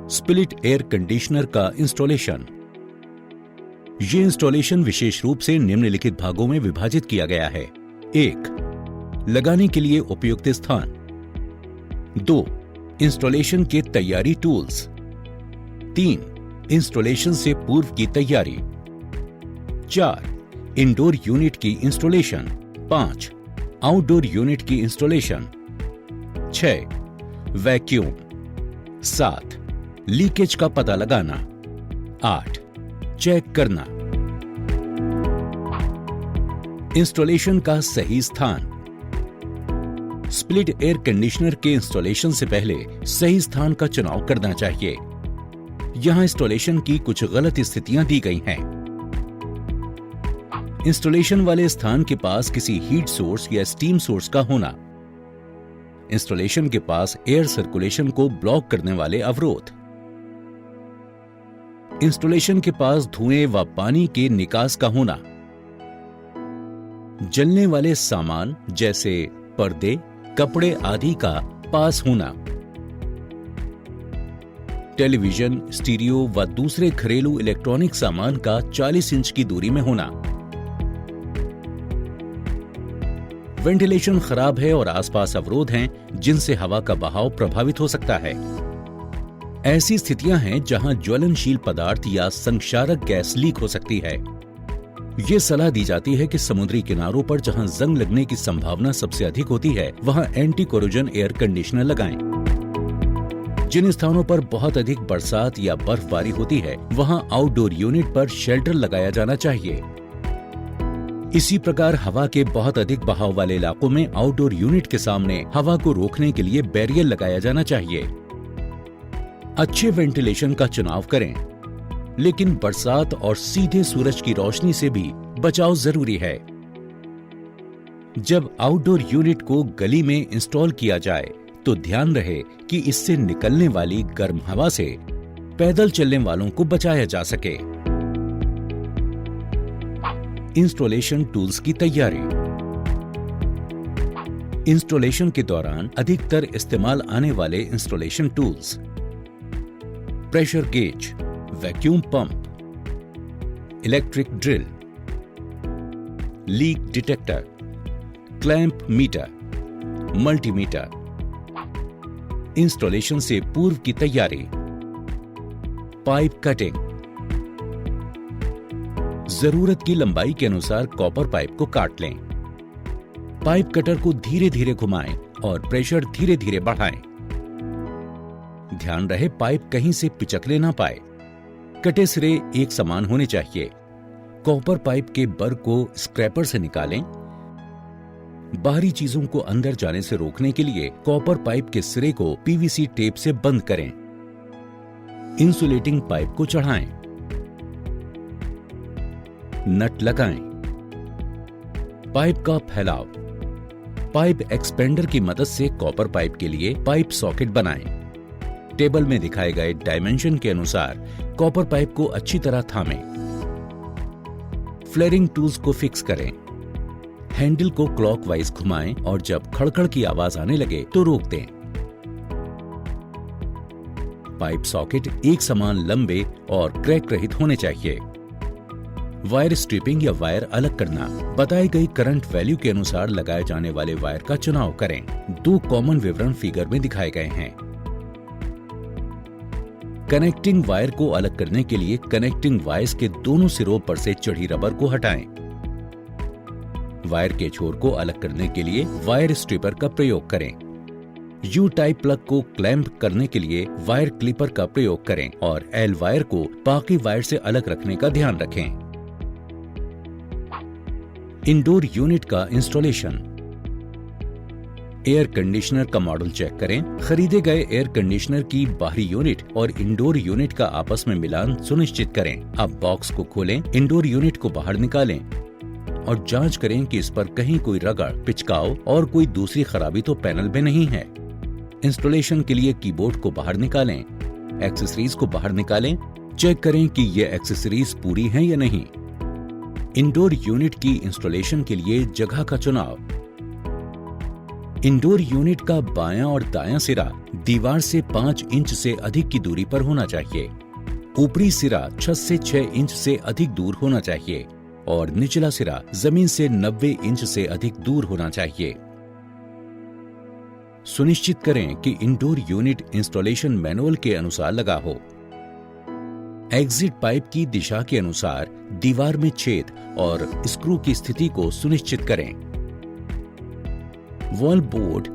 Split air conditioner का installation. ये installation विशेष रूप से निम्नलिखित भागों में विभाजित किया गया है। 1. लगाने के लिए उपयुक्त स्थान। 2. इंस्टॉलेशन के तैयारी टूल्स। 3. इंस्टॉलेशन से पूर्व की तैयारी। 4. इंडोर यूनिट की इंस्टॉलेशन। 5. आउटडोर यूनिट की इंस्टॉलेशन। 6. वैक्यूम। 7. लीकेज का पता लगाना। 8. चेक करना। इंस्टॉलेशन का सही स्थान। स्प्लिट एयर कंडीशनर के इंस्टॉलेशन से पहले सही स्थान का चुनाव करना चाहिए। यहां इंस्टॉलेशन की कुछ गलत स्थितियां दी गई हैं। इंस्टॉलेशन वाले स्थान के पास किसी हीट सोर्स या स्टीम सोर्स का होना। इंस्टॉलेशन के पास एयर सर्कुलेशन को ब्लॉक करने वाले अवरोध। इंस्टॉलेशन के पास धुएं व पानी के निकास का होना। जलने वाले सामान जैसे पर्दे, कपड़े आदि का पास होना। टेलीविजन, स्टीरियो व दूसरे घरेलू इलेक्ट्रॉनिक सामान का 40 इंच की दूरी में होना। वेंटिलेशन खराब है और आसपास अवरोध हैं जिनसे हवा का बहाव प्रभावित हो सकता है। ऐसी स्थितियां हैं जहां ज्वलनशील पदार्थ या संक्षारक गैस लीक हो सकती है। ये सलाह दी जाती है कि समुद्री किनारों पर जहां जंग लगने की संभावना सबसे अधिक होती है वहां एंटी कोरोजन एयर कंडीशनर लगाएं। जिन स्थानों पर बहुत अधिक बरसात या बर्फबारी होती है वहां आउटडोर यूनिट पर शेल्टर लगाया जाना चाहिए। इसी प्रकार हवा के बहुत अधिक बहाव वाले इलाकों में आउटडोर यूनिट के सामने हवा को रोकने के लिए बैरियर लगाया जाना चाहिए। अच्छे वेंटिलेशन का चुनाव करें, लेकिन बरसात और सीधे सूरज की रोशनी से भी बचाव जरूरी है। जब आउटडोर यूनिट को गली में इंस्टॉल किया जाए तो ध्यान रहे कि इससे निकलने वाली गर्म हवा से पैदल चलने वालों को बचाया जा सके। इंस्टॉलेशन टूल्स की तैयारी। इंस्टॉलेशन के दौरान अधिकतर इस्तेमाल आने वाले installation tools: pressure gauge, vacuum pump, electric drill, leak detector, clamp meter, multimeter. Installation से पूर्व की तैयारी: पाइप कटिंग। जरूरत की लंबाई के अनुसार कॉपर पाइप को काट लें। पाइप कटर को धीरे धीरे घुमाएं और प्रेशर धीरे धीरे बढ़ाएं। ध्यान रहे पाइप कहीं से पिचकले ना पाए। कटे सिरे एक समान होने चाहिए। कॉपर पाइप के बर को स्क्रैपर से निकालें। बाहरी चीजों को अंदर जाने से रोकने के लिए कॉपर पाइप के सिरे को पीवीसी टेप से बंद करें। इंसुलेटिंग पाइप को चढ़ाएं। नट लगाएं। पाइप का फैलाव। पाइप एक्सपेंडर की मदद से कॉपर पाइप के लिए पाइप सॉकेट बनाएं। टेबल में दिखाए गए डायमेंशन के अनुसार कॉपर पाइप को अच्छी तरह थामें। फ्लेयरिंग टूल्स को फिक्स करें। हैंडल को क्लॉकवाइज घुमाएं और जब खड़खड़ की आवाज आने लगे तो रोक दें। पाइप सॉकेट एक समान लंबे और क्रैक रहित होने चाहिए। वायर स्ट्रिपिंग या वायर अलग करना। बताई गई करंट वैल्यू के अनुसार लगाए जाने वाले वायर का चुनाव करें। 2 कॉमन विवरण फिगर में दिखाए गए हैं। कनेक्टिंग वायर को अलग करने के लिए कनेक्टिंग वायर्स के दोनों सिरों पर से चढ़ी रबर को हटाएं। वायर के छोर को अलग करने के लिए वायर स्ट्रिपर का प्रयोग करें। यू टाइप प्लग को क्लैंप करने के लिए वायर क्लिपर का प्रयोग करें और एल वायर को बाकी वायर से अलग रखने का ध्यान रखें। इंडोर यूनिट का इंस्टॉलेशन। एयर कंडीशनर का मॉडल चेक करें। खरीदे गए एयर कंडीशनर की बाहरी यूनिट और इंडोर यूनिट का आपस में मिलान सुनिश्चित करें। अब बॉक्स को खोलें, इंडोर यूनिट को बाहर निकालें और जांच करें कि इस पर कहीं कोई रगड़, पिचकाव और कोई दूसरी खराबी तो पैनल में नहीं है। इंस्टॉलेशन के लिए कीबोर्ड को बाहर निकालें, एक्सेसरीज को बाहर निकालें, चेक करें कि ये एक्सेसरीज पूरी हैं या नहीं। इंडोर यूनिट की इंस्टॉलेशन के लिए जगह का चुनाव। इंडोर यूनिट का बायां और दायां सिरा दीवार से 5 इंच से अधिक की दूरी पर होना चाहिए। ऊपरी सिरा छत से 6 इंच से अधिक दूर होना चाहिए और निचला सिरा जमीन से 90 इंच से अधिक दूर होना चाहिए। सुनिश्चित करें कि इंडोर यूनिट इंस्टॉलेशन मैनुअल के अनुसार लगा हो। एग्जिट पाइप की दिशा के अनुसार दीवार में छेद और स्क्रू की स्थिति को सुनिश्चित करें। वॉल बोर्ड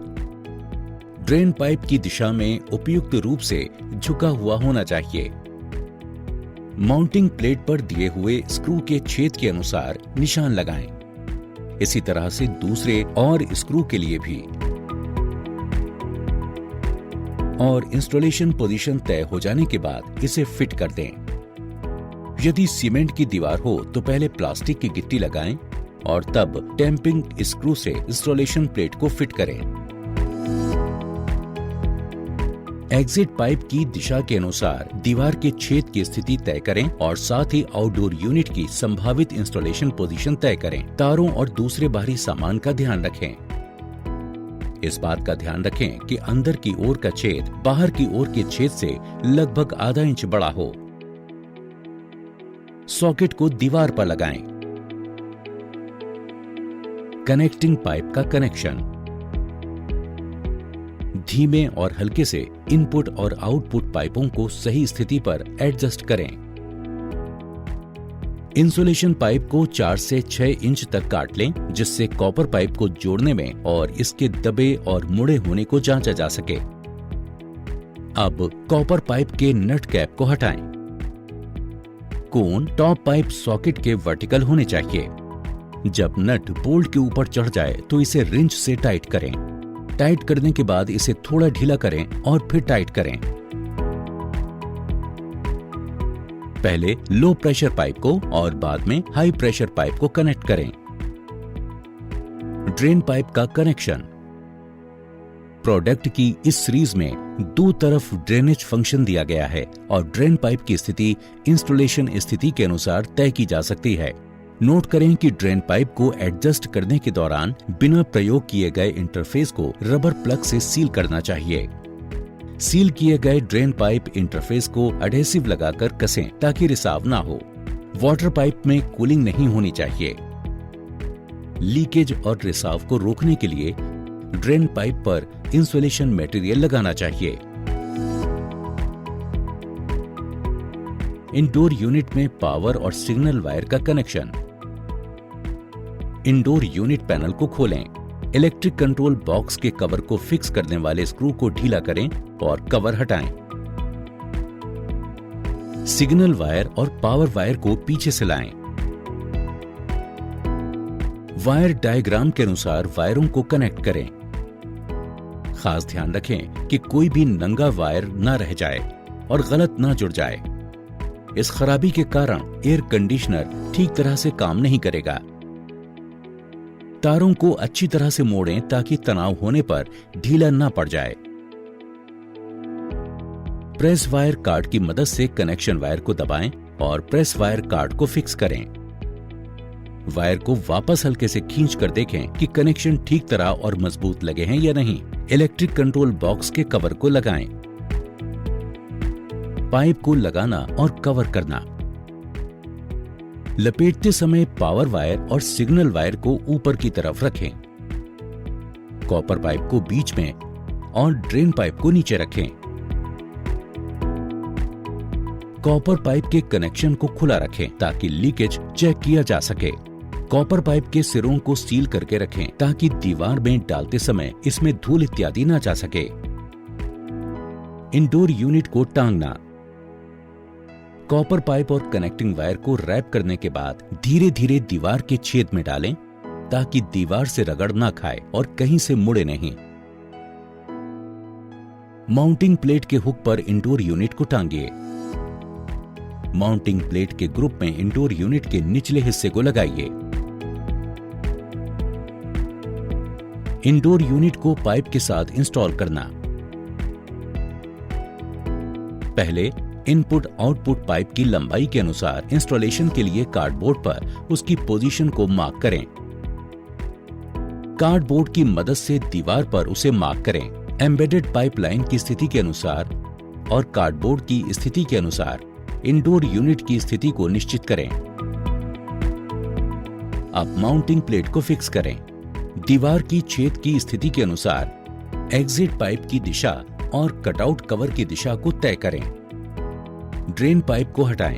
ड्रेन पाइप की दिशा में उपयुक्त रूप से झुका हुआ होना चाहिए। माउंटिंग प्लेट पर दिए हुए स्क्रू के छेद के अनुसार निशान लगाएं। इसी तरह से दूसरे और स्क्रू के लिए भी। और इंस्टॉलेशन पोजीशन तय हो जाने के बाद इसे फिट कर दें। यदि सीमेंट की दीवार हो तो पहले प्लास्टिक की गिट्टी लगाएं और तब टैंपिंग स्क्रू से इंस्टॉलेशन प्लेट को फिट करें। एग्जिट पाइप की दिशा के अनुसार दीवार के छेद की स्थिति तय करें और साथ ही आउटडोर यूनिट की संभावित इंस्टॉलेशन पोजीशन तय करें। तारों और दूसरे बाहरी सामान का ध्यान रखें। इस बात का ध्यान रखें कि अंदर की ओर का छेद बाहर की ओर के छेद से लगभग आधा इंच बड़ा हो। सॉकेट को दीवार पर लगाएं। कनेक्टिंग पाइप का कनेक्शन धीमे और हल्के से इनपुट और आउटपुट पाइपों को सही स्थिति पर एडजस्ट करें। इंसुलेशन पाइप को 4 से 6 इंच तक काट लें, जिससे कॉपर पाइप को जोड़ने में और इसके दबे और मुड़े होने को जांचा जा सके। अब कॉपर पाइप के नट कैप को हटाएं। कोन टॉप पाइप सॉकेट के वर्टिकल होने चाहिए। जब नट बोल्ट के ऊपर चढ़ जाए तो इसे रिंच से टाइट करें। टाइट करने के बाद इसे थोड़ा ढीला करें और फिर टाइट करें। पहले लो प्रेशर पाइप को और बाद में हाई प्रेशर पाइप को कनेक्ट करें। ड्रेन पाइप का कनेक्शन प्रोडक्ट की इस सीरीज में 2 तरफ ड्रेनेज फंक्शन दिया गया है और ड्रेन पाइप की स्थिति इंस्टॉलेशन स्थिति के अनुसार तय की जा सकती है। नोट करें कि ड्रेन पाइप को एडजस्ट करने के दौरान बिना प्रयोग किए गए इंटरफेस को रबर प्लग से सील करना चाहिए। सील किए गए ड्रेन पाइप इंटरफेस को एडहेसिव लगाकर कसें ताकि रिसाव ना हो। वाटर पाइप में कूलिंग नहीं होनी चाहिए। लीकेज और रिसाव को रोकने के लिए ड्रेन पाइप पर इंसुलेशन मटेरियल लगाना चाहिए। इंडोर यूनिट में पावर और सिग्नल वायर का कनेक्शन। इंडोर यूनिट पैनल को खोलें। इलेक्ट्रिक कंट्रोल बॉक्स के कवर को फिक्स करने वाले स्क्रू को ढीला करें और कवर हटाएं। सिग्नल वायर और पावर वायर को पीछे से लाएं। वायर डायग्राम के अनुसार वायरों को कनेक्ट करें। खास ध्यान रखें कि कोई भी नंगा वायर ना रह जाए और गलत ना जुड़ जाए। इस खराबी के कारण एयर कंडीशनर ठीक तरह से काम नहीं करेगा। तारों को अच्छी तरह से मोड़ें ताकि तनाव होने पर ढीला ना पड़ जाए। प्रेस वायर कार्ड की मदद से कनेक्शन वायर को दबाएं और प्रेस वायर कार्ड को फिक्स करें। वायर को वापस हल्के से खींच कर देखें कि कनेक्शन ठीक तरह और मजबूत लगे हैं या नहीं। इलेक्ट्रिक कंट्रोल बॉक्स के कवर को लगाएं। पाइप को लगाना और कवर करना। लपेटते समय पावर वायर और सिग्नल वायर को ऊपर की तरफ रखें। कॉपर पाइप को बीच में और ड्रेन पाइप को नीचे रखें। कॉपर पाइप के कनेक्शन को खुला रखें ताकि लीकेज चेक किया जा सके। कॉपर पाइप के सिरों को सील करके रखें ताकि दीवार में डालते समय इसमें धूल इत्यादि ना जा सके। इंडोर यूनिट को टांगना। कॉपर पाइप और कनेक्टिंग वायर को रैप करने के बाद धीरे धीरे दीवार के छेद में डालें ताकि दीवार से रगड़ ना खाए और कहीं से मुड़े नहीं। माउंटिंग प्लेट के हुक पर इंडोर यूनिट को टांगिए। माउंटिंग प्लेट के ग्रुप में इंडोर यूनिट के निचले हिस्से को लगाइए। इंडोर यूनिट को पाइप के साथ इंस्टॉल करना। पहले इनपुट आउटपुट पाइप की लंबाई के अनुसार इंस्टॉलेशन के लिए कार्डबोर्ड पर उसकी पोजीशन को मार्क करें। कार्डबोर्ड की मदद से दीवार पर उसे मार्क करें। एम्बेडेड पाइपलाइन की स्थिति के अनुसार और कार्डबोर्ड की स्थिति के अनुसार इंडोर यूनिट की स्थिति को निश्चित करें। अब माउंटिंग प्लेट को फिक्स करें। दीवार की छेद की स्थिति के अनुसार एग्जिट पाइप की दिशा और कटआउट कवर की दिशा को तय करें। ड्रेन पाइप को हटाएं।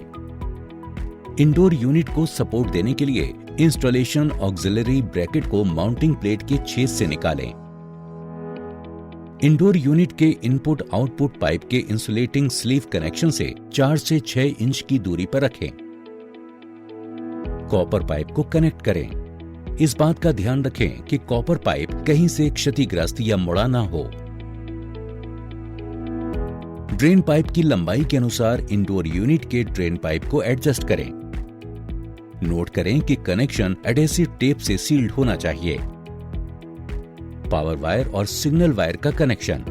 इंडोर यूनिट को सपोर्ट देने के लिए इंस्टॉलेशन ऑक्सिलरी ब्रैकेट को माउंटिंग प्लेट के छेद से निकालें। इंडोर यूनिट के इनपुट आउटपुट पाइप के इंसुलेटिंग स्लीव कनेक्शन से 4 से 6 इंच की दूरी पर रखें। कॉपर पाइप को कनेक्ट करें। इस बात का ध्यान रखें कि कॉपर पाइप कहीं से क्षतिग्रस्त या मुड़ा ना हो। ड्रेन पाइप की लंबाई के अनुसार इंडोर यूनिट के ड्रेन पाइप को एडजस्ट करें। नोट करें कि कनेक्शन एडेसिव टेप से सील्ड होना चाहिए। पावर वायर और सिग्नल वायर का कनेक्शन।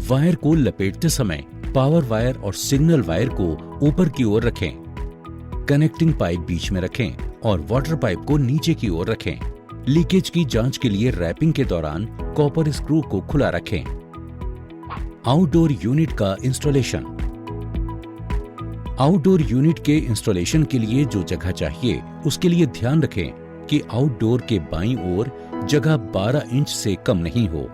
वायर को लपेटते समय पावर वायर और सिग्नल वायर को ऊपर की ओर रखें। कनेक्टिंग पाइप बीच में रखें और वाटर पाइप को नीचे की ओर रखें। लीकेज की जांच के लिए रैपिंग के दौरान कॉपर स्क्रू को खुला रखें। आउटडोर यूनिट का इंस्टॉलेशन। आउटडोर यूनिट के इंस्टॉलेशन के लिए जो जगह चाहिए उसके लिए ध्यान रखें कि आउटडोर के बाईं ओर जगह 12 इंच से कम नहीं हो।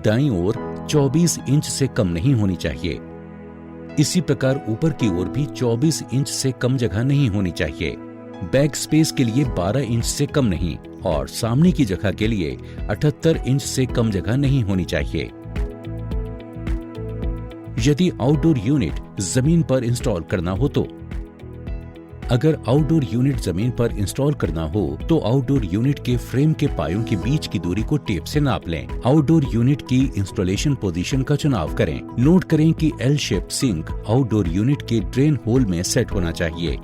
दाईं ओर 24 इंच से कम नहीं होनी चाहिए। इसी प्रकार ऊपर की ओर भी 24 इंच से कम जगह नहीं होनी चाहिए। बैक स्पेस के लिए 12 इंच से कम नहीं और सामने की जगह के लिए 78 इंच से कम जगह नहीं होनी चाहिए। यदि आउटडोर यूनिट जमीन पर इंस्टॉल करना हो तो अगर आउटडोर यूनिट जमीन पर इंस्टॉल करना हो तो आउटडोर यूनिट के फ्रेम के पायों के बीच की दूरी को टेप से नाप लें। आउटडोर यूनिट की इंस्टॉलेशन पोजीशन का चुनाव करें। नोट करें कि L shape sink outdoor unit के ड्रेन होल में सेट होना चाहिए।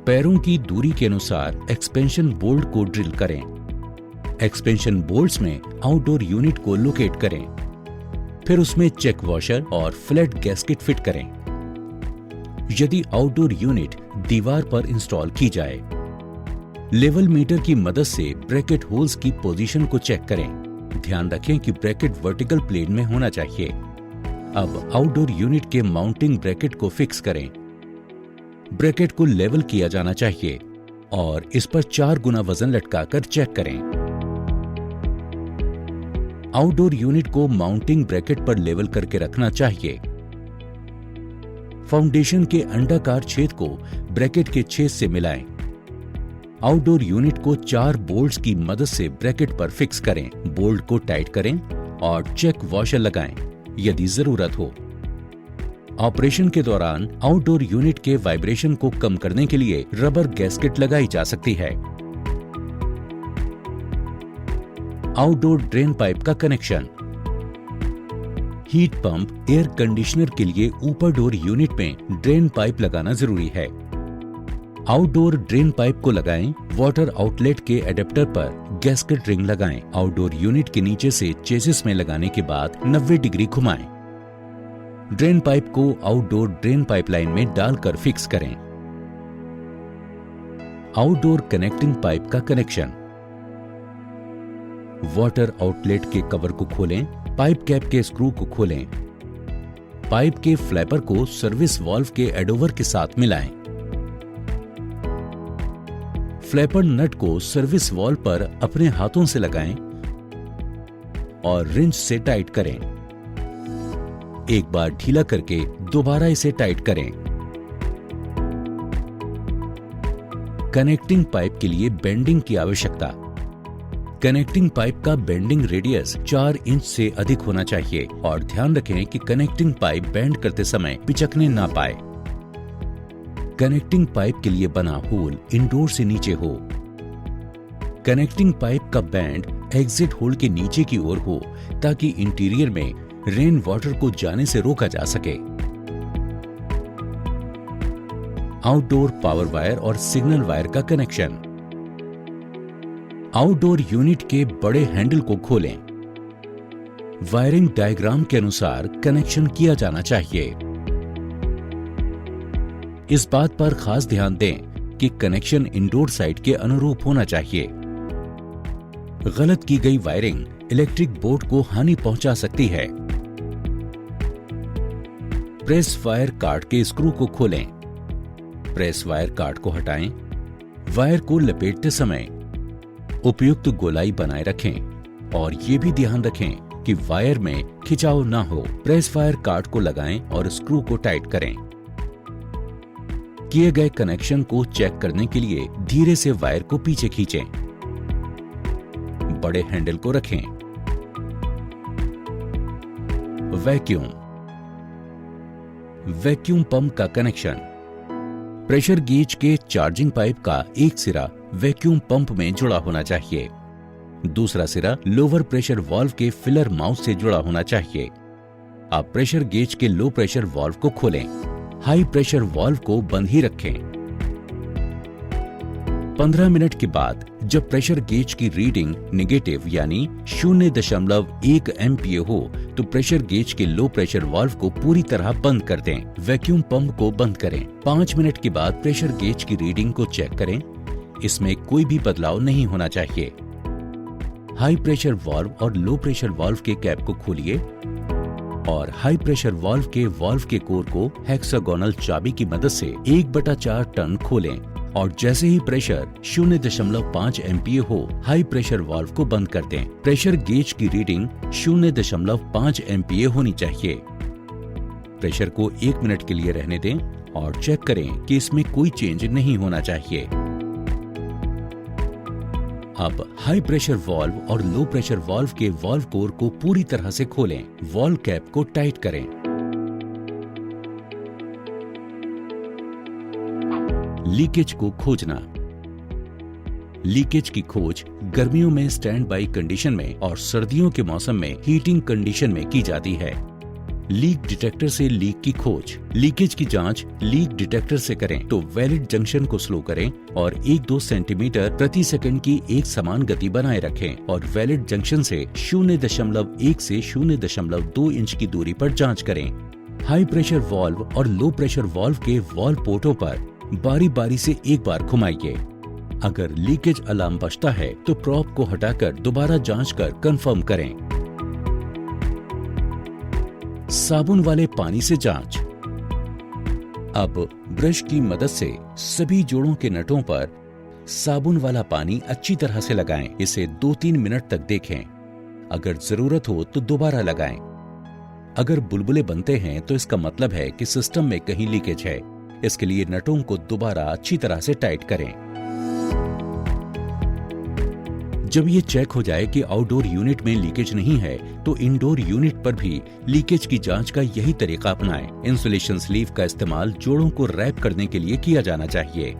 पैरों की दूरी के अनुसार एक्सपेंशन बोल्ट को ड्रिल करें। एक्सपेंशन बोल्ट्स में आउटडोर यूनिट को लोकेट करें। फिर उसमें चेक वॉशर और फ्लैट गैस्केट फिट करें। यदि आउटडोर यूनिट दीवार पर इंस्टॉल की जाए, लेवल मीटर की मदद से ब्रैकेट होल्स की पोजीशन को चेक करें। ध्यान रखें कि ब्रैकेट वर्टिकल प्लेन में होना चाहिए। अब आउटडोर यूनिट के माउंटिंग ब्रैकेट को फिक्स करें। ब्रैकेट को लेवल किया जाना चाहिए और इस पर 4 गुना वजन लटकाकर चेक करें। आउटडोर यूनिट को माउंटिंग ब्रैकेट पर लेवल करके रखना चाहिए। फाउंडेशन के अंडाकार छेद को ब्रैकेट के छेद से मिलाएं। आउटडोर यूनिट को 4 बोल्ट्स की मदद से ब्रैकेट पर फिक्स करें। बोल्ट को टाइट करें और चेक वॉशर लगाएं यदि जरूरत हो। ऑपरेशन के दौरान आउटडोर यूनिट के वाइब्रेशन को कम करने के लिए रबर गैस्केट लगाई जा सकती है। आउटडोर ड्रेन पाइप का connection. Heat pump air conditioner के लिए ऊपर डोर यूनिट में ड्रेन पाइप लगाना जरूरी है। आउटडोर ड्रेन पाइप को लगाएं। वाटर आउटलेट के एडेप्टर पर गैस्केट रिंग लगाएं। आउटडोर यूनिट के नीचे से चेसिस में लगाने के बाद 90 डिग्री घुमाएं। ड्रेन पाइप को आउटडोर ड्रेन पाइपलाइन में डालकर फिक्स करें। आउटडोर कनेक्टिंग पाइप का कनेक्शन। वाटर आउटलेट के कवर को खोलें। पाइप कैप के स्क्रू को खोलें। पाइप के फ्लैपर को सर्विस वाल्व के एडोवर के साथ मिलाएं। फ्लैपर नट को सर्विस वाल्व पर अपने हाथों से लगाएं और रिंच से टाइट करें। एक बार ढीला करके दोबारा इसे टाइट करें। कनेक्टिंग पाइप के लिए बेंडिंग की आवश्यकता। कनेक्टिंग पाइप का बेंडिंग रेडियस 4 इंच से अधिक होना चाहिए और ध्यान रखें कि कनेक्टिंग पाइप बेंड करते समय पिचकने ना पाए। कनेक्टिंग पाइप के लिए बना होल इंडोर से नीचे हो। कनेक्टिंग पाइप का बैंड एग्जिट होल के नीचे की ओर हो ताकि इंटीरियर में रेन वाटर को जाने से रोका जा सके। आउटडोर पावर वायर और सिग्नल वायर का कनेक्शन। आउटडोर यूनिट के बड़े हैंडल को खोलें। वायरिंग डायग्राम के अनुसार कनेक्शन किया जाना चाहिए। इस बात पर खास ध्यान दें कि कनेक्शन इंडोर साइट के अनुरूप होना चाहिए। गलत की गई वायरिंग इलेक्ट्रिक बोर्ड को हानि पहुंचा सकती है। प्रेस वायर कार्ड के स्क्रू को खोलें। प्रेस वायर कार्ड को हटाएं। वायर को लपेटते समय उपयुक्त गोलाई बनाए रखें और ये भी ध्यान रखें कि वायर में खिंचाव ना हो। प्रेस वायर कार्ड को लगाएं और स्क्रू को टाइट करें। किए गए कनेक्शन को चेक करने के लिए धीरे से वायर को पीछे खींचें। बड़े हैंडल को रखें। वैक्यूम पंप का कनेक्शन। प्रेशर गेज के चार्जिंग पाइप का एक सिरा वैक्यूम पंप में जुड़ा होना चाहिए। दूसरा सिरा लोअर प्रेशर वाल्व के फिलर माउथ से जुड़ा होना चाहिए। आप प्रेशर गेज के लो प्रेशर वाल्व को खोलें। हाई प्रेशर वाल्व को बंद ही रखें। 15 मिनट के बाद जब प्रेशर गेज की रीडिंग नेगेटिव यानी 0.1 एमपीए हो तो प्रेशर गेज के लो प्रेशर वाल्व को पूरी तरह बंद कर दें। वैक्यूम पंप को बंद करें। 5 मिनट के बाद प्रेशर गेज की रीडिंग को चेक करें। इसमें कोई भी बदलाव नहीं होना चाहिए। हाई प्रेशर वाल्व और लो प्रेशर वाल्व के कैप को खोलिए और हाई प्रेशर वाल्व के कोर को हेक्सागोनल चाबी की मदद से 1/4 टन खोलें और जैसे ही प्रेशर 0.5 एमपीए हो हाई प्रेशर वाल्व को बंद कर दें। प्रेशर गेज की रीडिंग 0.5 एमपीए होनी चाहिए। प्रेशर को 1 मिनट के लिए रहने दें और चेक करें कि इसमें कोई चेंज नहीं होना चाहिए। अब हाई प्रेशर वाल्व और लो प्रेशर वाल्व के वाल्व कोर को पूरी तरह से खोलें। वाल्व कैप को टाइट करें। लीकेज को खोजना। लीकेज की खोज गर्मियों में स्टैंड बाई कंडीशन में और सर्दियों के मौसम में हीटिंग कंडीशन में की जाती है। लीक डिटेक्टर से लीक की खोज। लीकेज की जांच लीक डिटेक्टर से करें तो वैलिड जंक्शन को स्लो करें और 1-2 सेंटीमीटर प्रति सेकंड की एक समान गति बनाए रखें और वैलिड जंक्शन से 0.1 से 0.2 इंच की दूरी पर जांच करें। हाई प्रेशर वाल्व और लो प्रेशर वाल्व के वाल्व पोर्टों पर बारी बारी से एक बार घुमाइए। अगर लीकेज अलार्म बजता है तो प्रॉप को हटाकर दोबारा जांच कर कंफर्म करें। साबुन वाले पानी से जांच। अब ब्रश की मदद से सभी जोड़ों के नटों पर साबुन वाला पानी अच्छी तरह से लगाएं। इसे 2-3 मिनट तक देखें। अगर जरूरत हो तो दोबारा लगाएं। अगर बुलबुले बनते हैं तो इसका मतलब है कि सिस्टम में कहीं लीकेज है। इसके लिए नटों को दोबारा अच्छी तरह से टाइट करें। जब ये चेक हो जाए कि आउटडोर यूनिट में लीकेज नहीं है तो इंडोर यूनिट पर भी लीकेज की जांच का यही तरीका अपनाएं। इंसुलेशन स्लीव का इस्तेमाल जोड़ों को रैप करने के लिए किया जाना चाहिए।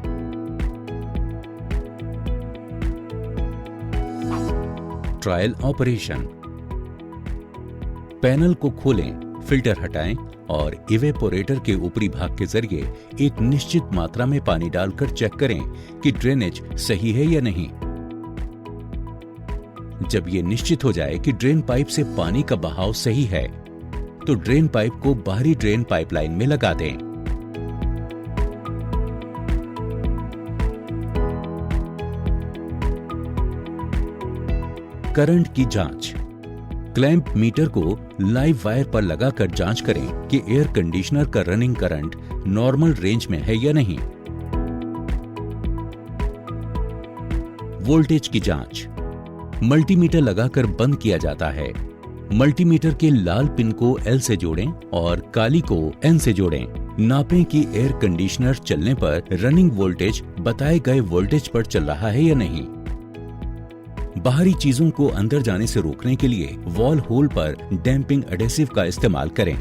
Trial operation. पैनल को खोलें, फिल्टर हटाएं और इवेपोरेटर के ऊपरी भाग के जरिए एक निश्चित मात्रा में पानी डालकर चेक करें कि ड्रेनेज सही है या नहीं। जब ये निश्चित हो जाए कि ड्रेन पाइप से पानी का बहाव सही है तो ड्रेन पाइप को बाहरी ड्रेन पाइपलाइन में लगा दें। करंट की जांच। क्लैंप मीटर को लाइव वायर पर लगाकर जांच करें कि एयर कंडीशनर का रनिंग करंट नॉर्मल रेंज में है या नहीं। वोल्टेज की जांच। मल्टीमीटर लगाकर बंद किया जाता है। मल्टीमीटर के लाल पिन को L से जोड़ें और काली को N से जोड़ें। नापें कि एयर कंडीशनर चलने पर रनिंग वोल्टेज बताए गए वोल्टेज पर चल रहा है या नहीं। बाहरी चीजों को अंदर जाने से रोकने के लिए वॉल होल पर डैंपिंग एडेसिव का इस्तेमाल करें।